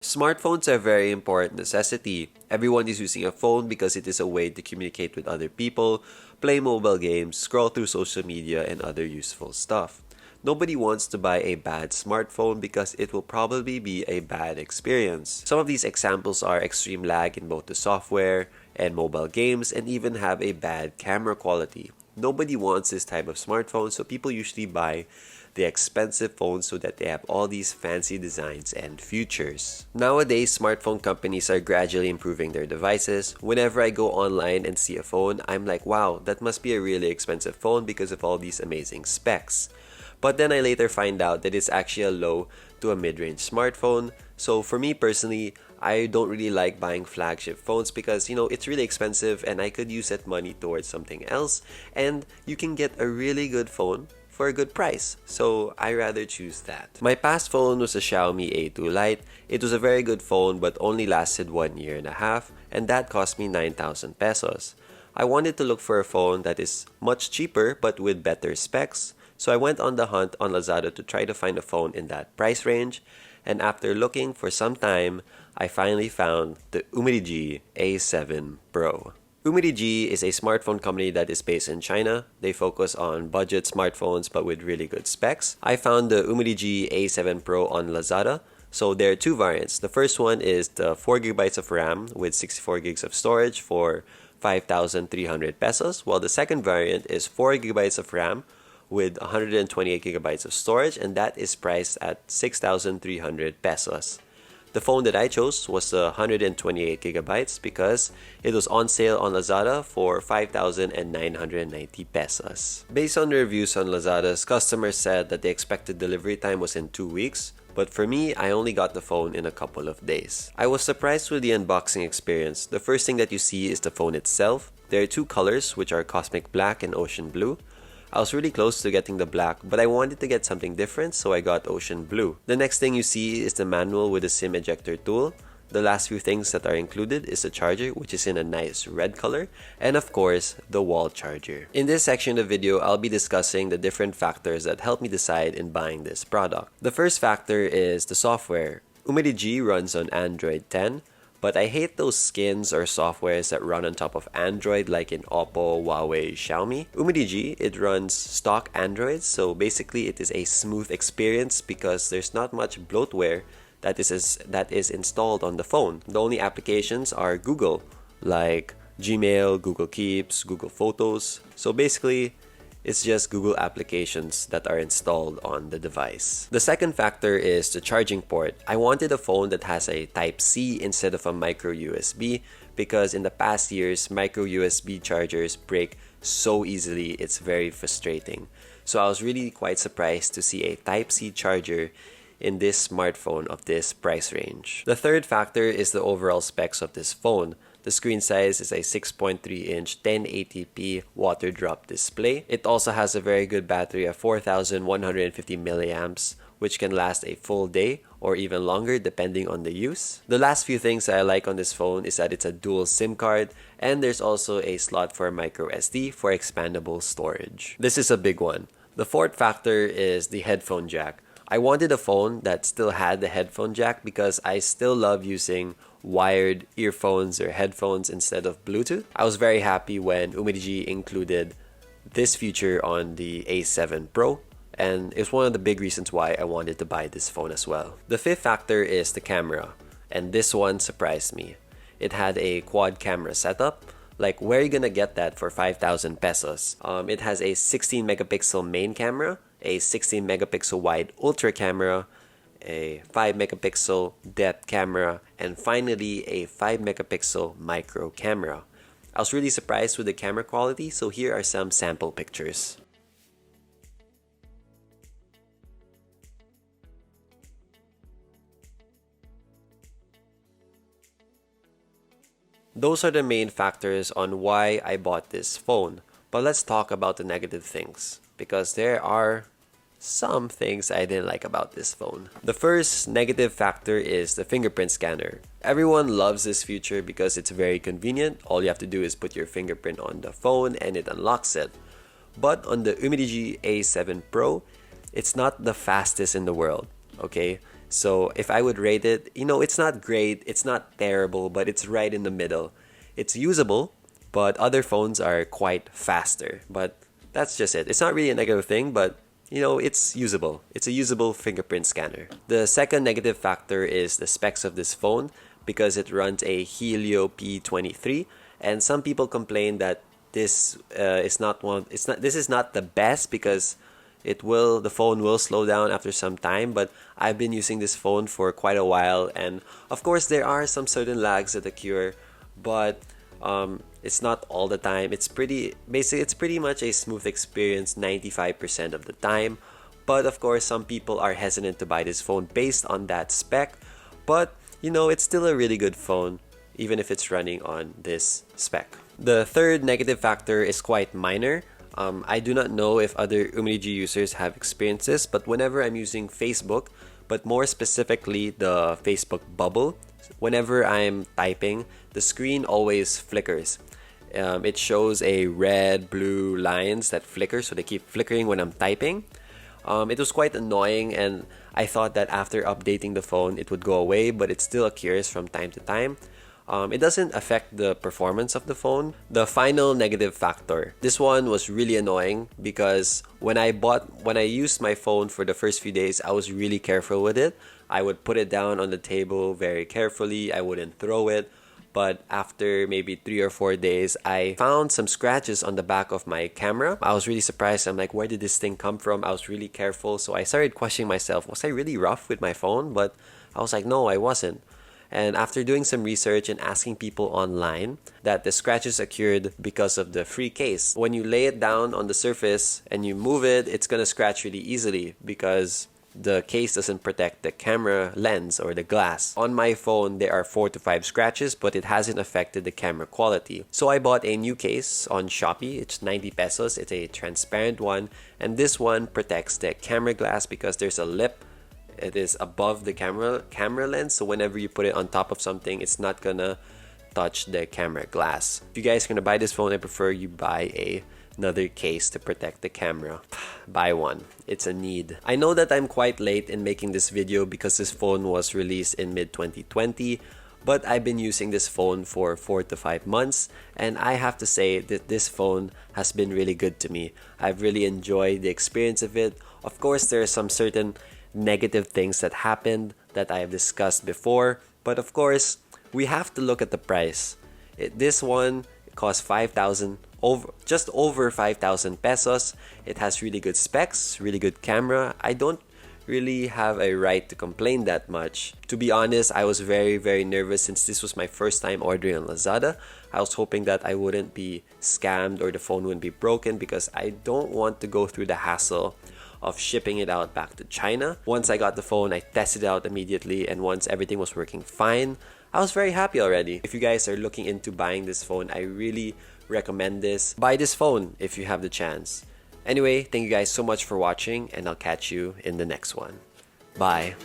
Smartphones are a very important necessity. Everyone is using a phone because it is a way to communicate with other people, play mobile games, scroll through social media, and other useful stuff. Nobody wants to buy a bad smartphone because it will probably be a bad experience. Some of these examples are extreme lag in both the software and mobile games, and even have a bad camera quality. Nobody wants this type of smartphone, so people usually buy the expensive phones so that they have all these fancy designs and features. Nowadays, smartphone companies are gradually improving their devices. Whenever I go online and see a phone, I'm like, wow, that must be a really expensive phone because of all these amazing specs. But then I later find out that it's actually a low to a mid-range smartphone. So for me personally, I don't really like buying flagship phones because, it's really expensive and I could use that money towards something else. And you can get a really good phone for a good price. So I rather choose that. My past phone was a Xiaomi A2 Lite. It was a very good phone but only lasted 1.5 years, and that cost me 9,000 pesos. I wanted to look for a phone that is much cheaper but with better specs. So I went on the hunt on Lazada to try to find a phone in that price range, and after looking for some time, I finally found the Umidigi A7 Pro. Umidigi is a smartphone company that is based in China. They focus on budget smartphones but with really good specs. I found the Umidigi A7 Pro on Lazada. So there are two variants. The first one is the 4GB of RAM with 64GB of storage for 5,300 pesos, while the second variant is 4GB of RAM with 128GB of storage, and that is priced at 6,300 pesos. The phone that I chose was the 128GB because it was on sale on Lazada for 5,990 pesos. Based on the reviews on Lazada's, customers said that the expected delivery time was in 2 weeks, but for me, I only got the phone in a couple of days. I was surprised with the unboxing experience. The first thing that you see is the phone itself. There are two colors, which are Cosmic Black and Ocean Blue. I was really close to getting the black, but I wanted to get something different, so I got Ocean Blue. The next thing you see is the manual with the SIM ejector tool. The last few things that are included is the charger, which is in a nice red color, and of course, the wall charger. In this section of the video, I'll be discussing the different factors that helped me decide in buying this product. The first factor is the software. Umidigi runs on Android 10, but I hate those skins or softwares that run on top of Android like in Oppo, Huawei, Xiaomi. Umidigi, it runs stock Android, so basically it is a smooth experience because there's not much bloatware that is installed on the phone. The only applications are Google, like Gmail, Google Keeps, Google Photos. So basically, it's just Google applications that are installed on the device. The second factor is the charging port. I wanted a phone that has a Type-C instead of a micro USB because in the past years, micro USB chargers break so easily, it's very frustrating. So I was really quite surprised to see a Type-C charger in this smartphone of this price range. The third factor is the overall specs of this phone. The screen size is a 6.3-inch 1080p water drop display. It also has a very good battery of 4,150 milliamps, which can last a full day or even longer depending on the use. The last few things that I like on this phone is that it's a dual SIM card, and there's also a slot for micro SD for expandable storage. This is a big one. The fourth factor is the headphone jack. I wanted a phone that still had the headphone jack because I still love using wired earphones or headphones instead of Bluetooth. I was very happy when Umidigi included this feature on the A7 Pro, and it's one of the big reasons why I wanted to buy this phone as well. The fifth factor is the camera, and this one surprised me. It had a quad camera setup. Like, where are you gonna get that for 5,000 pesos? It has a 16 megapixel main camera, a 16 megapixel wide ultra camera, a 5 megapixel depth camera, and finally a 5 megapixel micro camera. I was really surprised with the camera quality, so here are some sample pictures. Those are the main factors on why I bought this phone. But let's talk about the negative things, because there are some things I didn't like about this phone. The first negative factor is the fingerprint scanner. Everyone loves this feature because it's very convenient. All you have to do is put your fingerprint on the phone and it unlocks it. But on the Umidigi A7 Pro, it's not the fastest in the world, okay? So if I would rate it, it's not great, it's not terrible, but it's right in the middle. It's usable, but other phones are quite faster. But that's just it. It's not really a negative thing, but it's usable. It's a usable fingerprint scanner. The second negative factor is the specs of this phone because it runs a Helio P23, and some people complain that this is not the best because the phone will slow down after some time. But I've been using this phone for quite a while, and of course there are some certain lags that occur, but it's not all the time. It's pretty much a smooth experience 95% of the time. But of course some people are hesitant to buy this phone based on that spec, but it's still a really good phone even if it's running on this spec. The third negative factor is quite minor. I do not know if other Umidigi users have experienced this, but whenever I'm using Facebook, but more specifically the Facebook bubble, whenever I'm typing, the screen always flickers. It shows a red, blue lines that flicker, so they keep flickering when I'm typing. It was quite annoying, and I thought that after updating the phone, it would go away, but it still occurs from time to time. It doesn't affect the performance of the phone. The final negative factor. This one was really annoying because when I used my phone for the first few days, I was really careful with it. I would put it down on the table very carefully. I wouldn't throw it. But after maybe 3 or 4 days, I found some scratches on the back of my camera. I was really surprised. I'm like, where did this thing come from? I was really careful. So I started questioning myself, was I really rough with my phone? But I was like, no, I wasn't. And after doing some research and asking people online, that the scratches occurred because of the free case. When you lay it down on the surface and you move it, it's gonna scratch really easily because the case doesn't protect the camera lens or the glass. On my phone, there are 4 to 5 scratches, but it hasn't affected the camera quality. So I bought a new case on Shopee. It's 90 pesos. It's a transparent one. And this one protects the camera glass because there's a lip. It is above the camera lens, so whenever you put it on top of something, it's not gonna touch the camera glass. If you guys are gonna buy this phone, I prefer you buy another case to protect the camera. Buy one. It's a need. I know that I'm quite late in making this video because this phone was released in mid-2020, but I've been using this phone for 4 to 5 months, and I have to say that this phone has been really good to me. I've really enjoyed the experience of it. Of course, there are some certain negative things that happened that I have discussed before, but of course we have to look at the price. This one cost 5,000, just over 5,000 pesos. It has really good specs, really good camera. I don't really have a right to complain that much. To be honest, I was very nervous since this was my first time ordering on Lazada. I was hoping that I wouldn't be scammed or the phone wouldn't be broken because I don't want to go through the hassle of shipping it out back to China. Once I got the phone, I tested it out immediately, and once everything was working fine, I was very happy already. If you guys are looking into buying this phone, I really recommend this. Buy this phone if you have the chance. Anyway, thank you guys so much for watching, and I'll catch you in the next one. Bye.